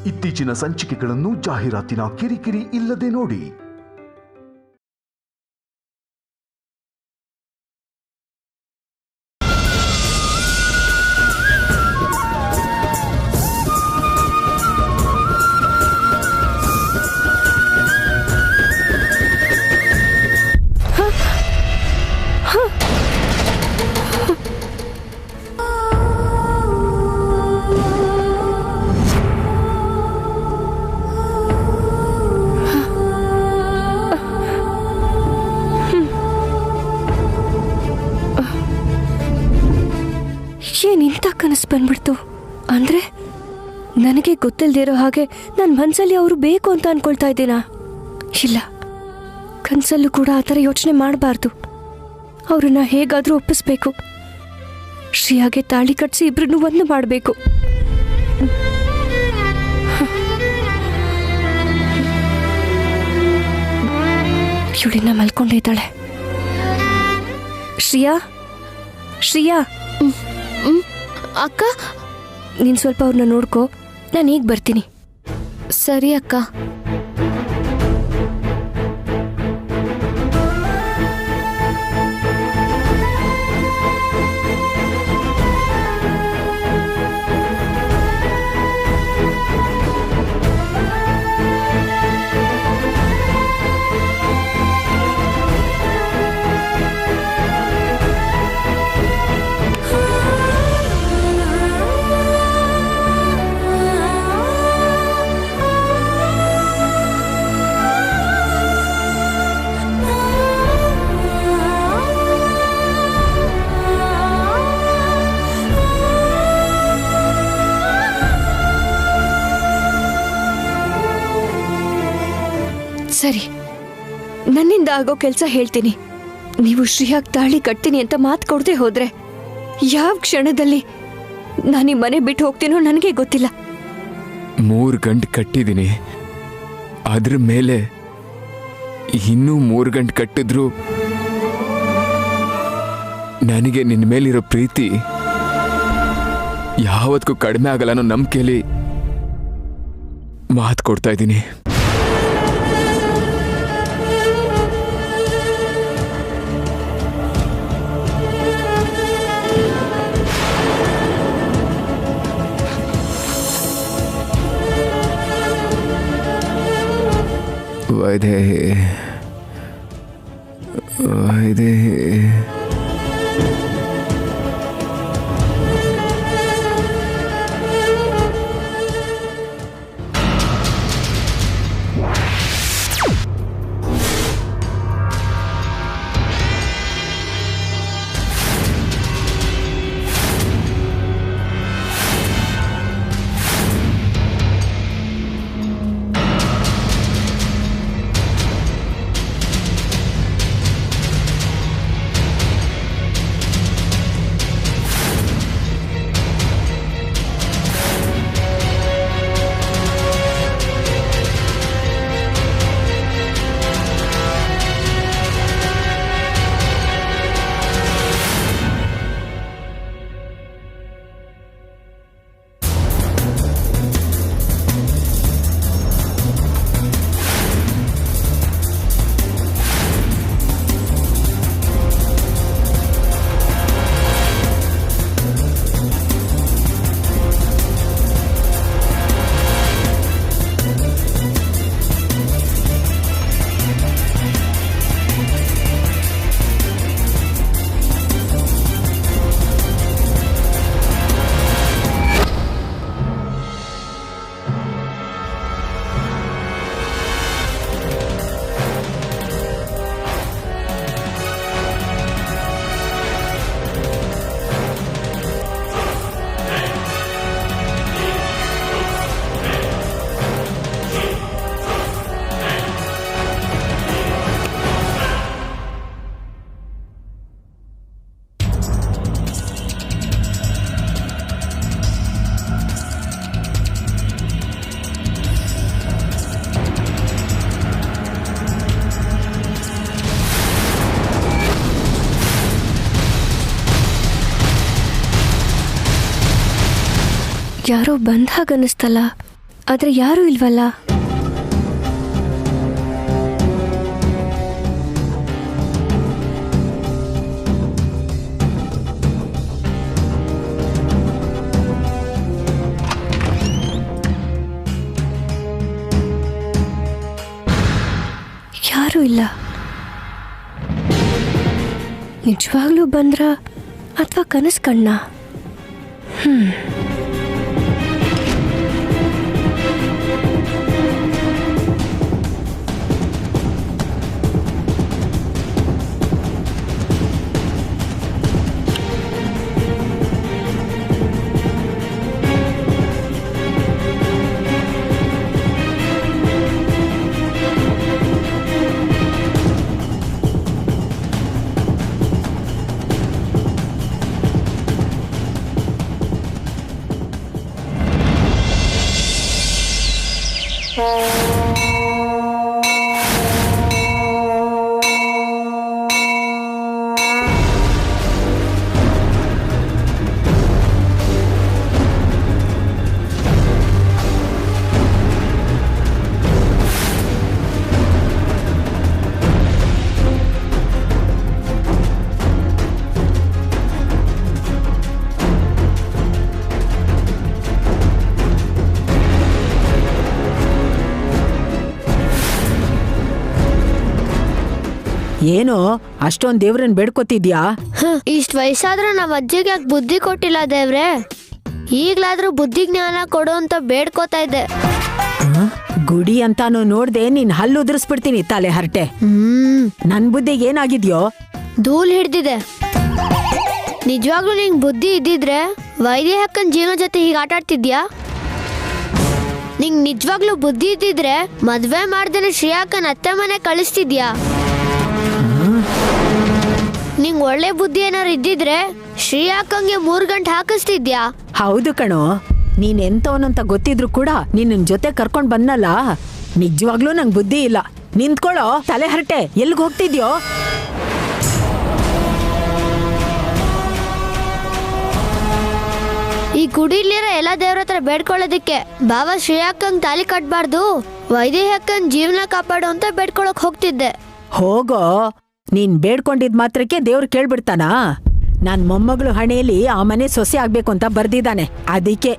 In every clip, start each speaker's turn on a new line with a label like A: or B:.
A: ಇತ್ತೀಚಿನ ಸಂಚಿಕೆಗಳನ್ನು ಜಾಹೀರಾತಿನ ಕಿರಿಕಿರಿ ಇಲ್ಲದೆ ನೋಡಿ.
B: ಏನಿಂತ ಕನಸು ಬಂದ್ಬಿಡ್ತು ಅಂದ್ರೆ ನನಗೆ ಗೊತ್ತಿಲ್ಲದೆ ಇರೋ ಹಾಗೆ ನನ್ನ ಮನಸ್ಸಲ್ಲಿ ಅವರು ಬೇಕು ಅಂತ ಅನ್ಕೊಳ್ತಾ ಇದ್ದೀನಾ? ಇಲ್ಲ, ಕನಸಲ್ಲೂ ಕೂಡ ಆ ಥರ ಯೋಚನೆ ಮಾಡಬಾರ್ದು. ಅವ್ರನ್ನ ಹೇಗಾದರೂ ಒಪ್ಪಿಸ್ಬೇಕು. ಶ್ರೀಯಾಗೆ ತಾಳಿ ಕಟ್ಸಿ ಇಬ್ರನ್ನೂ ಒಂದು ಮಾಡಬೇಕು. ಇವಳಿನ್ನ ಮಲ್ಕೊಂಡಿದ್ದಾಳೆ. ಶ್ರೀಯಾ, ಶ್ರೀಯಾ.
C: ಅಕ್ಕ,
B: ನೀನು ಸ್ವಲ್ಪ ಅವ್ರನ್ನ ನೋಡ್ಕೋ, ನಾನು ಈಗ ಬರ್ತೀನಿ.
C: ಸರಿ ಅಕ್ಕ.
B: ಸರಿ, ನನ್ನಿಂದ ಆಗೋ ಕೆಲಸ ಹೇಳ್ತೀನಿ. ನೀವು ಶ್ರೀಯಾಗ್ ತಾಳಿ ಕಟ್ತೀನಿ ಅಂತ ಮಾತು ಕೊಡದೆ ಹೋದ್ರೆ ಯಾವ ಕ್ಷಣದಲ್ಲಿ ನಾನು ಈ ಮನೆ ಬಿಟ್ಟು ಹೋಗ್ತೀನೋ ನನಗೆ ಗೊತ್ತಿಲ್ಲ.
D: 3 ಗಂಟೆ ಕಟ್ಟಿದ್ದೀನಿ, ಅದ್ರ ಮೇಲೆ ಇನ್ನೂ 3 ಗಂಟೆ ಕಟ್ಟಿದ್ರು ನನಗೆ ನಿನ್ನ ಮೇಲಿರೋ ಪ್ರೀತಿ ಯಾವತ್ತೂ ಕಡಿಮೆ ಆಗಲ್ಲ ಅನ್ನೋ ನಂಬಿಕೆಯಲ್ಲಿ ಮಾತು ಕೊಡ್ತಾ ಇದ್ದೀನಿ. ವೈದೇಹಿ, ವೈದೇಹಿ.
B: ಯಾರೋ ಬಂದ ಹಾಗನ್ನಿಸ್ತಲ್ಲ. ಆದ್ರೆ ಯಾರೂ ಇಲ್ವಲ್ಲ. ಯಾರೂ ಇಲ್ಲ. ನಿಜವಾಗ್ಲೂ ಬಂದ್ರ ಅಥವಾ ಕನಸು ಕಣ್ಣ?
E: ಏನೋ ಅಷ್ಟೊಂದ್ ದೇವ್ರನ್ ಬೇಡ್ಕೊತಿದ್ಯಾ?
C: ಇಷ್ಟ್ ವಯಸ್ಸಾದ್ರೂ ನಮ್ಮ ಅಜ್ಜಿಗೆ ಯಾಕೆ ಬುದ್ಧಿ ಕೊಟ್ಟಿಲ್ಲ ದೇವ್ರೆ? ಈಗ್ಲಾದ್ರೂ ಬುದ್ಧಿ ಜ್ಞಾನ ಕೊಡು ಅಂತ ಬೇಡ್ಕೋತಾ ಇದ್ದೆ.
E: ಗುಡಿ ಅಂತಾನು ನೋಡ್ದೆ ನೀನ್ ಹಲ್ಲು ಉದುರಿಸ್ಬಿಡ್ತೀನಿ ತಲೆ ಹರಟೆ. ನನ್ ಬುದ್ಧಿಗೆ ಏನಾಗಿದ್ಯೋ?
C: ಧೂಳ್ ಹಿಡ್ದಿದೆ. ನಿಜವಾಗ್ಲೂ ನಿಂಗ್ ಬುದ್ಧಿ ಇದ್ದಿದ್ರೆ ವೈದೇಹಕ್ಕನ್ ಜೀವನ ಜೊತೆ ಹೀಗೆ ಆಟ ಆಡ್ತಿದ್ಯಾ? ನಿಂಗ್ ನಿಜವಾಗ್ಲೂ ಬುದ್ಧಿ ಇದ್ದಿದ್ರೆ ಮದ್ವೆ ಮಾಡ್ದೇನೆ ಶ್ರೇಯಾಕನ್ ಅತ್ತೆ ಮನೆ ಕಳಿಸ್ತಿದ್ಯಾ? ನಿಂಗ್ ಒಳ್ಳೆ ಬುದ್ಧಿ ಏನಾರು ಇದ್ದಿದ್ರೆ ಶ್ರೇಯಾಕಂಗೆ 3 ಗಂಟೆ ಹಾಕಿಸ್ತಿದ್ಯಾ?
E: ಹೌದು ಕಣೋ, ನೀನ್ ಎಂತವನಂತ ಗೊತ್ತಿದ್ರು ಕೂಡ ನಿನ್ನ ಜೊತೆ ಕರ್ಕೊಂಡ್ ಬಂದಲ್ಲ. ನಿಜವಾಗ್ಲೂ ನಂಗ್ ಬುದ್ಧಿ ಇಲ್ಲ. ನಿಂತ್ಕೊಳ್ಳೋ ತಲೆ ಹರಟೆ, ಎಲ್ಗ್ ಹೋಗ್ತಿದ್ಯೋ?
C: ಈ ಗುಡಿಲಿರೋ ಎಲ್ಲ ದೇವ್ರ ಹತ್ರ ಬೇಡ್ಕೊಳ್ಳೋದಿಕ್ಕೆ ಬಾಬಾ ಶ್ರೇಯಾಕಂಗ್ ತಾಲಿ ಕಟ್ಬಾರ್ದು, ವೈದೇಹಕ್ಕನ್ ಜೀವನ ಕಾಪಾಡು ಅಂತ ಬೇಡ್ಕೊಳಕ್ ಹೋಗ್ತಿದ್ದೆ.
E: ಹೋಗೋ, ನೀನ್ ಬೇಡ್ಕೊಂಡಿದ್ ಮಾತ್ರಕ್ಕೆ ದೇವ್ರು ಕೇಳ್ಬಿಡ್ತಾನಾ? ನನ್ ಮೊಮ್ಮಗಳು ಹಣೆಯಲ್ಲಿ ಆ ಮನೆ ಸೊಸೆ ಆಗ್ಬೇಕು ಅಂತ ಬರ್ದಿದ್ದಾನೆ. ಅದಕ್ಕೆ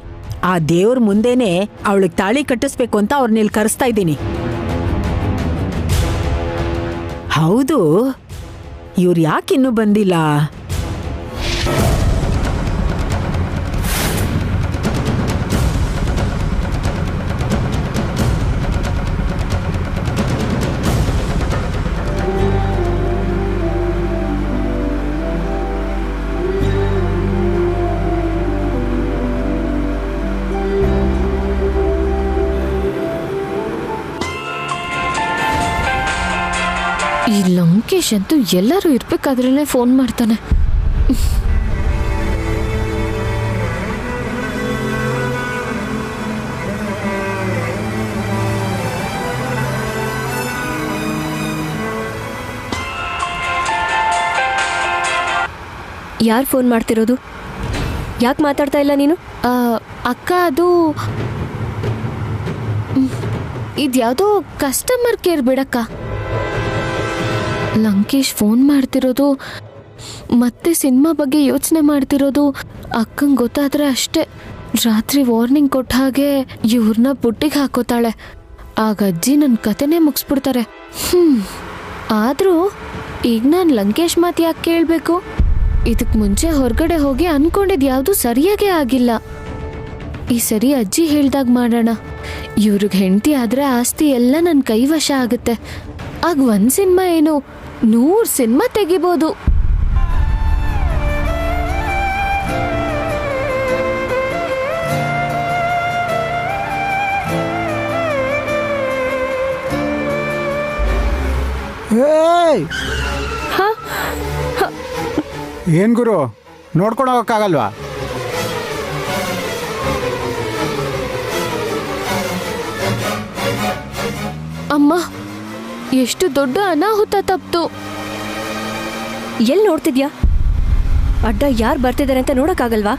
E: ಆ ದೇವ್ರ ಮುಂದೆನೆ ಅವಳಿಗೆ ತಾಳಿ ಕಟ್ಟಿಸ್ಬೇಕು ಅಂತ ಅವ್ರನ್ನಿಲ್ಲಿ ಕರೆಸ್ತಾ ಇದ್ದೀನಿ. ಹೌದು, ಇವ್ರು ಯಾಕಿನ್ನೂ ಬಂದಿಲ್ಲ?
B: ಈ ಲಂಕೇಶ್ ಅಂತೂ ಎಲ್ಲರೂ ಇರ್ಬೇಕಾದ್ರೇ ಫೋನ್ ಮಾಡ್ತಾನೆ. ಯಾರು ಫೋನ್ ಮಾಡ್ತಿರೋದು? ಯಾಕೆ ಮಾತಾಡ್ತಾ ಇಲ್ಲ ನೀನು?
C: ಅಕ್ಕ, ಅದು ಇದ್ಯಾವುದೋ ಕಸ್ಟಮರ್ ಕೇರ್ ಬಿಡಕ್ಕ.
B: ಲಂಕೇಶ್ ಫೋನ್ ಮಾಡ್ತಿರೋದು ಮತ್ತೆ ಸಿನಿಮಾ ಬಗ್ಗೆ ಯೋಚನೆ ಮಾಡ್ತಿರೋದು ಅಕ್ಕಂಗೆ ಗೊತ್ತಾದ್ರೆ ಅಷ್ಟೇ, ರಾತ್ರಿ ವಾರ್ನಿಂಗ್ ಕೊಟ್ಟ ಹಾಗೆ ಇವ್ರನ್ನ ಬುಟ್ಟಿಗೆ ಹಾಕೋತಾಳೆ. ಆಗ ಅಜ್ಜಿ ನನ್ನ ಕತೆನೇ ಮುಗಿಸ್ಬಿಡ್ತಾರೆ. ಆದರೂ ಈಗ ನಾನು ಲಂಕೇಶ್ ಮಾತು ಯಾಕೆ ಕೇಳಬೇಕು? ಇದಕ್ಕೆ ಮುಂಚೆ ಹೊರಗಡೆ ಹೋಗಿ ಅನ್ಕೊಂಡಿದ್ದು ಯಾವುದು ಸರಿಯಾಗೇ ಆಗಿಲ್ಲ. ಈ ಸರಿ ಅಜ್ಜಿ ಹೇಳ್ದಾಗ ಮಾಡೋಣ. ಇವ್ರಿಗೆ ಹೆಂಡತಿ ಆದರೆ ಆಸ್ತಿ ಎಲ್ಲ ನನ್ನ ಕೈವಶ ಆಗುತ್ತೆ. ಆಗ ಒಂದು ಸಿನಿಮಾ ಏನು 100 ಸಿನಿಮಾ ತೆಗಿಬೋದು.
F: ಏನ್ ಗುರು, ನೋಡ್ಕೊಂಡು ಹೋಗಕ್ಕಾಗಲ್ವಾ?
B: ಅಮ್ಮ, ಎಷ್ಟು ದೊಡ್ಡ ಅನಾಹುತ ತಪ್ತು. ಎಲ್ಲಿ ನೋಡ್ತಿದ್ಯಾ? ಅಡ್ಡ ಯಾರು ಬರ್ತಿದ್ದಾರೆ ಅಂತ ನೋಡಕ್ಕಾಗಲ್ವಾ?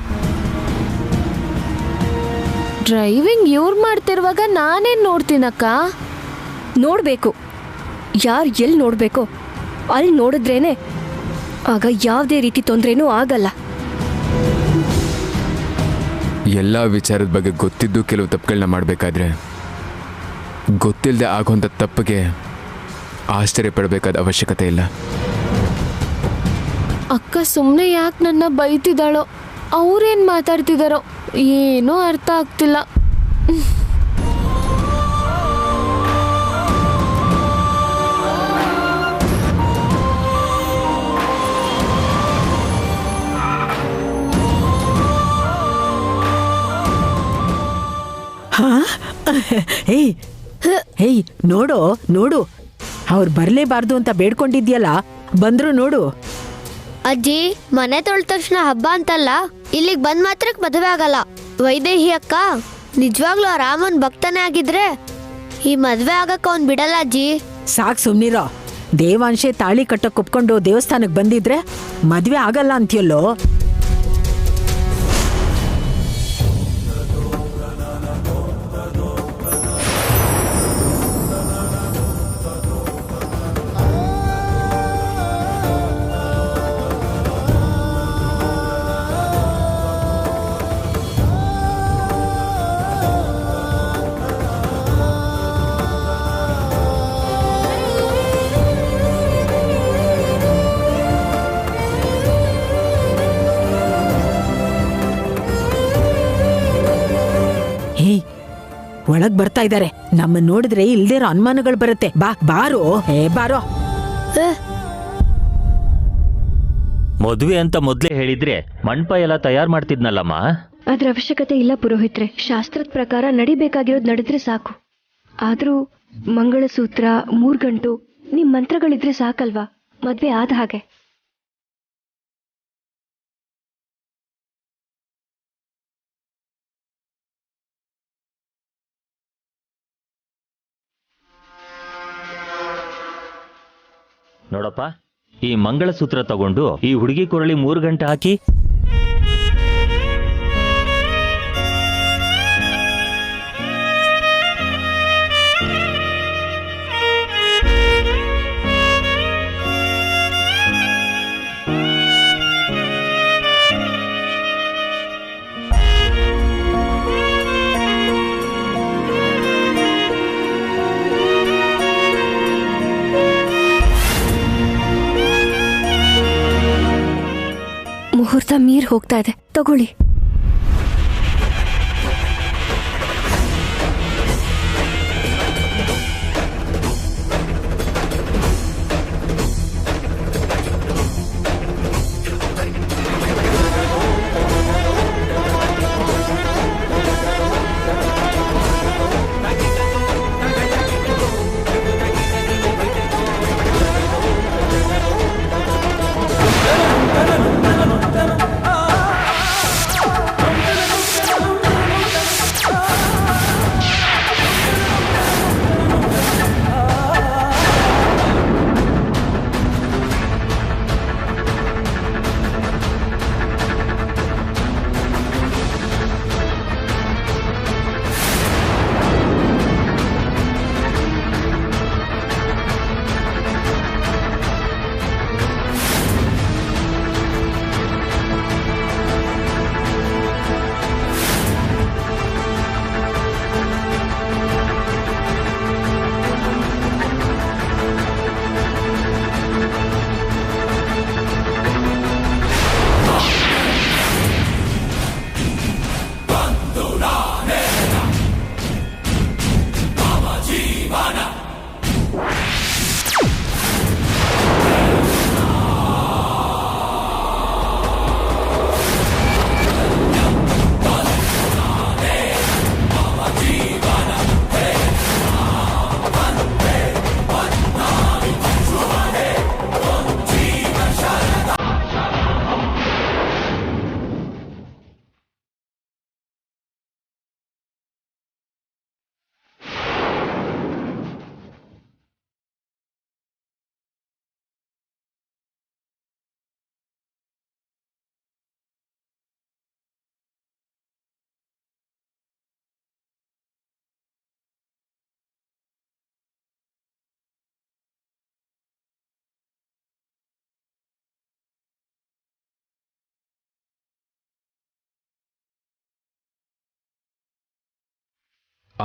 G: ಡ್ರೈವಿಂಗ್ ಇವ್ರು ಮಾಡ್ತಿರುವಾಗ ನಾನೇನು ನೋಡ್ತೀನಕ್ಕ?
B: ನೋಡಬೇಕು, ಯಾರು ಎಲ್ಲಿ ನೋಡಬೇಕೋ ಅಲ್ಲಿ ನೋಡಿದ್ರೇನೆ ಆಗ ಯಾವುದೇ ರೀತಿ ತೊಂದರೆನೂ ಆಗಲ್ಲ.
D: ಎಲ್ಲ ವಿಚಾರದ ಬಗ್ಗೆ ಗೊತ್ತಿದ್ದು ಕೆಲವು ತಪ್ಪುಗಳನ್ನ ಮಾಡಬೇಕಾದ್ರೆ ಗೊತ್ತಿಲ್ಲದೆ ಆಗೋಂಥ ತಪ್ಪಿಗೆ ಆಶ್ಚರ್ಯ ಪಡಬೇಕಾದ ಅವಶ್ಯಕತೆ ಇಲ್ಲ.
G: ಅಕ್ಕ ಸುಮ್ಮನೆ ಯಾಕೆ ನನ್ನ ಬೈತಿದ್ದಾಳೋ, ಅವ್ರೇನು ಮಾತಾಡ್ತಿದ್ದಾರೋ ಏನೂ ಅರ್ಥ ಆಗ್ತಿಲ್ಲ.
E: ಏಯ್ ಏಯ್, ನೋಡು ನೋಡು, ಅವ್ರು ಬರ್ಲೇಬಾರ್ದು ಅಂತ ಬೇಡ್ಕೊಂಡಿದ್ಯಲ್ಲ, ಬಂದ್ರು ನೋಡು.
C: ಅಜ್ಜಿ, ಮನೆ ತೊಳೆದ ತಕ್ಷಣ ಹಬ್ಬ ಅಂತಲ್ಲ, ಇಲ್ಲಿಗೆ ಬಂದ್ ಮಾತ್ರಕ್ಕೆ ಮದುವೆ ಆಗಲ್ಲ. ವೈದೇಹಿ ಅಕ್ಕ ನಿಜವಾಗ್ಲೂ ಆ ರಾಮನ್ ಭಕ್ತನೇ ಆಗಿದ್ರೆ ಈ ಮದ್ವೆ ಆಗಕ್ಕೆ ಅವ್ನ್ ಬಿಡಲ್ಲ ಅಜ್ಜಿ.
E: ಸಾಕ್ ಸುಮ್ನಿರೋ. ದೇವಾಂಶೆ ತಾಳಿ ಕಟ್ಟಕ್ ಒಪ್ಕೊಂಡು ದೇವಸ್ಥಾನಕ್ಕೆ ಬಂದಿದ್ರೆ ಮದ್ವೆ ಆಗಲ್ಲ ಅಂತೀಯಲ್ಲೋ. ಒಳಗ್ ಬರ್ತಾ ಇದಾರೆ. ನಮ್ಮ ನೋಡಿದ್ರೆ ಇಲ್ದೇ ಇರೋ ಅನುಮಾನಗಳು ಬರುತ್ತೆ. ಬಾರೋ ಬಾರೋ.
H: ಮದುವೆ ಅಂತ ಮೊದ್ಲೇ ಹೇಳಿದ್ರೆ ಮಂಟಪ ಎಲ್ಲ ತಯಾರು ಮಾಡ್ತಿದ್ನಲ್ಲಮ್ಮ.
B: ಅದ್ರ ಅವಶ್ಯಕತೆ ಇಲ್ಲ ಪುರೋಹಿತ್ರೆ. ಶಾಸ್ತ್ರದ ಪ್ರಕಾರ ನಡಿಬೇಕಾಗಿರೋದು ನಡೆದ್ರೆ ಸಾಕು. ಆದ್ರೂ ಮಂಗಳಸೂತ್ರ, 3 ಗಂಟು, ನಿಮ್ ಮಂತ್ರಗಳಿದ್ರೆ ಸಾಕಲ್ವಾ ಮದ್ವೆ ಆದ ಹಾಗೆ.
H: ನೋಡಪ್ಪ, ಈ ಮಂಗಳಸೂತ್ರ ತಗೊಂಡು ಈ ಹುಡುಗಿ ಕೊರಳಿ 3 ಗಂಟೆ ಹಾಕಿ.
B: ಮುಹೂರ್ತ ಮೀರ್ ಹೋಗ್ತಾ ಇದೆ, ತಗೊಳ್ಳಿ.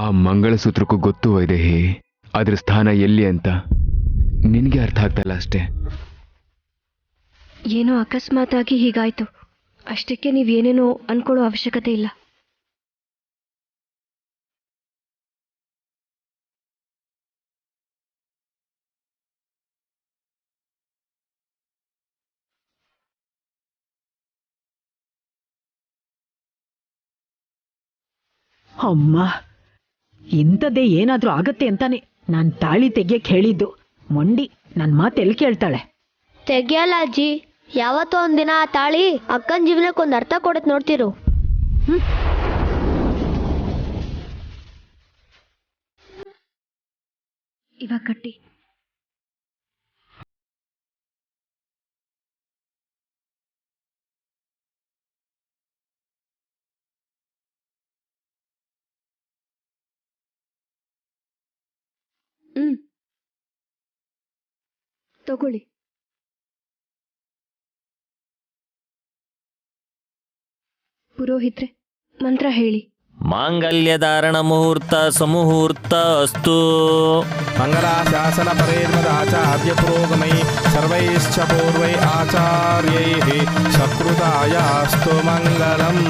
D: ಆ ಮಂಗಳಸೂತ್ರಕ್ಕೂ ಗೊತ್ತು ವೈದೇಹಿ, ಅದ್ರ ಸ್ಥಾನ ಎಲ್ಲಿ ಅಂತ ನಿನಗೆ ಅರ್ಥ ಆಗ್ತಲ್ಲ ಅಷ್ಟೇ.
B: ಏನೋ ಅಕಸ್ಮಾತ್ ಆಗಿ ಹೀಗಾಯ್ತು, ಅಷ್ಟಕ್ಕೆ ನೀವೇನೇನೋ ಅನ್ಕೊಳ್ಳೋ ಅವಶ್ಯಕತೆ ಇಲ್ಲ.
E: ಅಮ್ಮ, ಇಂಥದ್ದೇ ಏನಾದ್ರೂ ಆಗತ್ತೆ ಅಂತಾನೆ ನಾನ್ ತಾಳಿ ತೆಗಿಯಕ್ ಹೇಳಿದ್ದು. ಮೊಂಡಿ ನನ್ ಮಾತು ಎಲ್ಲಿ ಕೇಳ್ತಾಳೆ?
C: ತೆಗಿಯಲ್ಲ ಅಜ್ಜಿ, ಯಾವತ್ತೋ ಒಂದಿನ ಆ ತಾಳಿ ಅಕ್ಕನ ಜೀವನಕ್ಕೊಂದು ಅರ್ಥ ಕೊಡತ್ ನೋಡ್ತಿರು.
B: ಇವಾಗ ಕಟ್ಟಿ. ತಗೊಳ್ಳಿ. ಪುರೋಹಿತ್ರೆ, ಮಂತ್ರ ಹೇಳಿ.
H: ಮಾಂಗಲ್ಯಧಾರಣ ಮುಹೂರ್ತ ಸಮುಹೂರ್ತ ಅಸ್ತು.
I: ಮಂಗಲಾಶಾಸನ ಪರೇರ್ಮದಾಚಾರ್ಯ ಪುರೋಗಮೈ ಸರ್ವೈಶ್ಚ ಪೂರ್ವೈ ಆಚಾರ್ಯೈಃ ಸಕೃತಾಯಾಸ್ತು ಮಂಗಲಂ.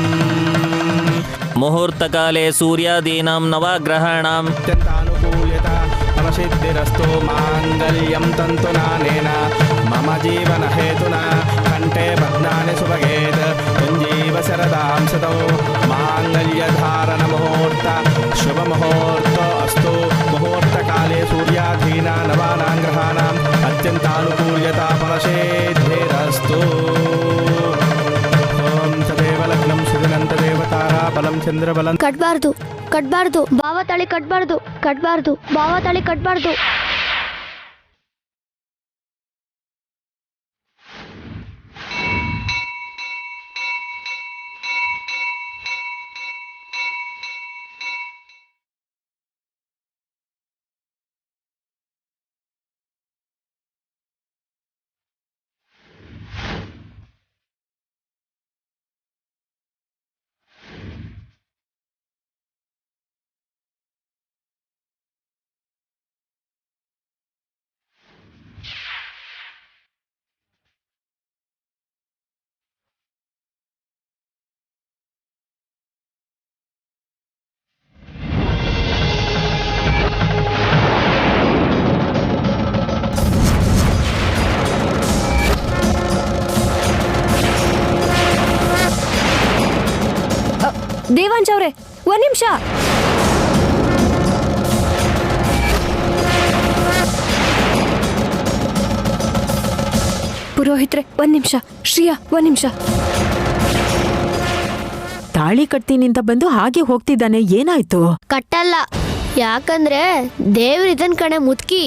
H: ಮುಹೂರ್ತಕಾಲೇ ಸೂರ್ಯಾದೀನಾಂ ನವಗ್ರಹಾಣಾಂ
I: ಅತ್ಯಂತಾನುಕೂಲ್ಯತಾ ಫಲಸಿದ್ಧಿರಸ್ತು. ಮಾಂಗಲ್ಯಂ ತಂತುನಾನೇನ ಮಮ ಜೀವನ ಹೇತುನಾ ಕಂಠೆ ಬಧ್ನಾನಿ ಸುಭಗೇತ್ ಸಂಜೀವ ಶರದಾಂ ಶತೌ. ಮಾಂಗಲ್ಯಧಾರಣ ಮುಹೂರ್ತ ಶುಭ ಮುಹೂರ್ತ ಅಸ್ತು. ಮುಹೂರ್ತಕಾಲೇ ಸೂರ್ಯಾಧೀನಾ ನವಾನಾಂ ಗ್ರಹಾಣಾಂ ಅತ್ಯಂತಾನುಕೂಲ್ಯತಾ ಫಲಸಿದ್ಧಿರಸ್ತು. ಓಂ ತದೇವ ಲಗ್ನಂ ಸುದಿನಂತ ದೇವತಾರಾ ಬಲಂ ಚಂದ್ರಬಲಂ.
C: ಕಟ್ಬಾರ್ದು, ಕಟ್ಬಾರ್ದು, ಭಾವ ತಾಳಿ ಕಟ್ಬಾರ್ದು, ಕಟ್ಬಾರ್ದು, ಭಾವ ತಾಳಿ ಕಟ್ಬಾರ್ದು.
B: ದೇವಾಂಜ್ ಅವ್ರೆ, ಒಂದ್ ನಿಮಿಷ. ಪುರೋಹಿತ್ರೆ, ಒಂದ್ ನಿಮಿಷ. ಶ್ರೀಯಾ, ಒಂದ್ ನಿಮಿಷ.
E: ತಾಳಿ ಕಟ್ತೀನಿ ಅಂತ ಬಂದು ಹಾಗೆ ಹೋಗ್ತಿದ್ದಾನೆ, ಏನಾಯ್ತು?
C: ಕಟ್ಟಲ್ಲ, ಯಾಕಂದ್ರೆ ದೇವ್ರ ಇದನ್ ಕಣೆ ಮುತ್ಕಿ.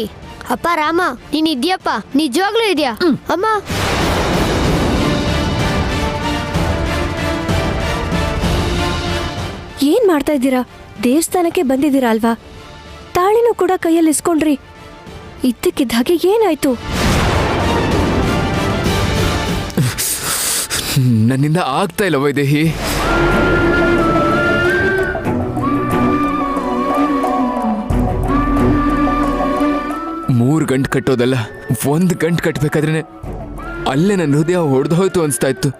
C: ಅಪ್ಪ ರಾಮ, ನೀನ್ ಇದ್ಯಪ್ಪ, ನಿಜವಾಗ್ಲೂ ಇದ್ಯಾ? ಅಮ್ಮ,
B: ಏನ್ ಮಾಡ್ತಾ ಇದ್ದೀರಾ? ದೇವಸ್ಥಾನಕ್ಕೆ ಬಂದಿದ್ದೀರಾ ಅಲ್ವಾ? ತಾಳಿನೂ ಕೂಡ ಕೈಯಲ್ಲಿ ಇಸ್ಕೊಂಡ್ರಿ. ಇದ್ದಕ್ಕಿದ್ದ ಹಾಗೆ ಏನಾಯ್ತು?
D: ನನ್ನಿಂದ ಆಗ್ತಾ ಇಲ್ಲ ವೈದೇಹಿ. ಮೂರು ಗಂಟು ಕಟ್ಟೋದಲ್ಲ, 1 ಗಂಟು ಕಟ್ಟಬೇಕಾದ್ರೆ ಅಲ್ಲೇ ನನ್ನ ಹೃದಯ ಹೊಡೆದು ಹೋಯ್ತು ಅನಿಸ್ತಾ ಇತ್ತು.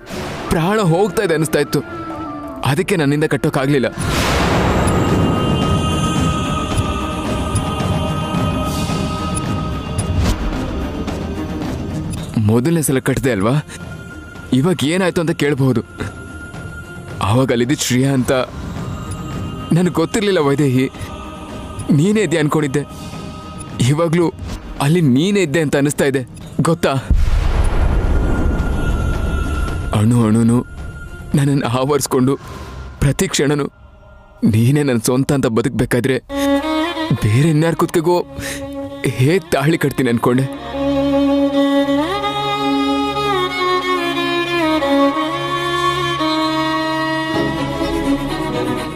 D: ಪ್ರಾಣ ಹೋಗ್ತಾ ಇದೆ ಅನಿಸ್ತಾ ಇತ್ತು. ಅದಕ್ಕೆ ನನ್ನಿಂದ ಕಟ್ಟೋಕ್ಕಾಗಲಿಲ್ಲ. ಮೊದಲನೇ ಸಲ ಕಟ್ಟಿದೆ ಅಲ್ವಾ, ಇವಾಗ ಏನಾಯ್ತು ಅಂತ ಕೇಳಬಹುದು. ಆವಾಗ ಅಲ್ಲಿದ್ದ ಶ್ರೇಯಾ ಅಂತ ನನಗೆ ಗೊತ್ತಿರಲಿಲ್ಲ ವೈದೇಹಿ. ನೀನೇ ಇದ್ದೆ ಅನ್ಕೊಂಡಿದ್ದೆ. ಇವಾಗಲೂ ಅಲ್ಲಿ ನೀನೇ ಇದ್ದೆ ಅಂತ ಅನಿಸ್ತಾ ಇದೆ, ಗೊತ್ತಾ? ಅಣು ಅಣುನು ನನ್ನನ್ನು ಆವರಿಸ್ಕೊಂಡು ಪ್ರತಿ ಕ್ಷಣನೂ ನೀನೇ ನನ್ನ ಸ್ವಂತ ಅಂತ ಬದುಕಬೇಕಾದ್ರೆ ಬೇರೆ ಇನ್ಯಾರ ಕುತ್ತಿಗೆಗೋ ಹೇಗೆ ತಾಳಿ ಕಟ್ತೀನಿ ಅನ್ಕೊಂಡೆ.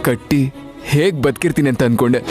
D: ಕಟ್ಟಿ ಹೇಗೆ ಬದುಕಿರ್ತೀನಿ ಅಂತ ಅನ್ಕೊಂಡೆ.